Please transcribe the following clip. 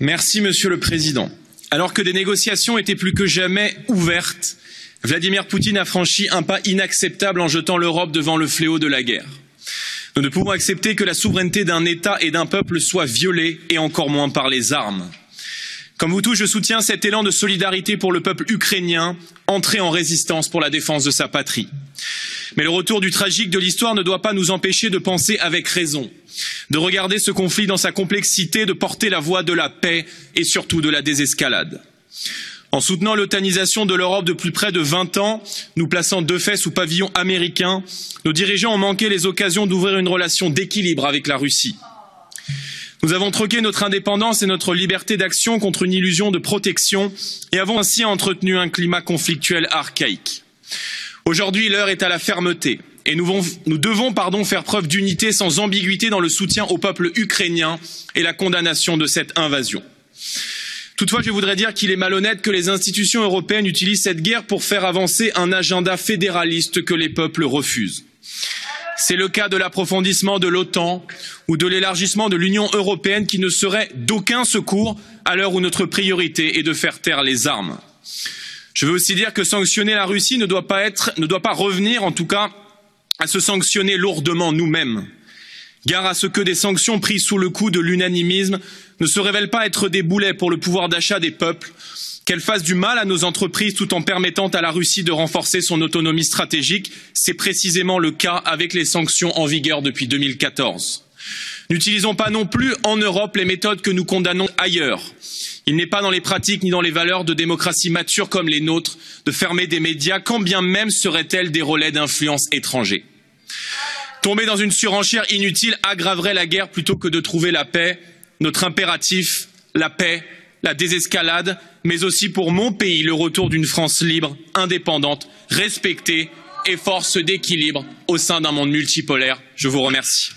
Merci, Monsieur le Président. Alors que des négociations étaient plus que jamais ouvertes, Vladimir Poutine a franchi un pas inacceptable en jetant l'Europe devant le fléau de la guerre. Nous ne pouvons accepter que la souveraineté d'un État et d'un peuple soit violée, et encore moins par les armes. Comme vous tous, je soutiens cet élan de solidarité pour le peuple ukrainien, entré en résistance pour la défense de sa patrie. Mais le retour du tragique de l'histoire ne doit pas nous empêcher de penser avec raison, de regarder ce conflit dans sa complexité, de porter la voix de la paix et surtout de la désescalade. En soutenant l'otanisation de l'Europe depuis près de 20 ans, nous plaçant de fait sous pavillon américain, nos dirigeants ont manqué les occasions d'ouvrir une relation d'équilibre avec la Russie. Nous avons troqué notre indépendance et notre liberté d'action contre une illusion de protection et avons ainsi entretenu un climat conflictuel archaïque. Aujourd'hui, l'heure est à la fermeté et nous devons faire preuve d'unité sans ambiguïté dans le soutien au peuple ukrainien et la condamnation de cette invasion. Toutefois, je voudrais dire qu'il est malhonnête que les institutions européennes utilisent cette guerre pour faire avancer un agenda fédéraliste que les peuples refusent. C'est le cas de l'approfondissement de l'OTAN ou de l'élargissement de l'Union européenne qui ne serait d'aucun secours à l'heure où notre priorité est de faire taire les armes. Je veux aussi dire que sanctionner la Russie ne doit pas revenir, en tout cas, à se sanctionner lourdement nous-mêmes. Gare à ce que des sanctions prises sous le coup de l'unanimisme ne se révèlent pas être des boulets pour le pouvoir d'achat des peuples, qu'elles fassent du mal à nos entreprises tout en permettant à la Russie de renforcer son autonomie stratégique. C'est précisément le cas avec les sanctions en vigueur depuis 2014. N'utilisons pas non plus en Europe les méthodes que nous condamnons ailleurs. Il n'est pas dans les pratiques ni dans les valeurs de démocratie mature comme les nôtres de fermer des médias, quand bien même seraient-elles des relais d'influence étrangers. Tomber dans une surenchère inutile aggraverait la guerre plutôt que de trouver la paix. Notre impératif, la paix, la désescalade, mais aussi pour mon pays, le retour d'une France libre, indépendante, respectée et force d'équilibre au sein d'un monde multipolaire. Je vous remercie.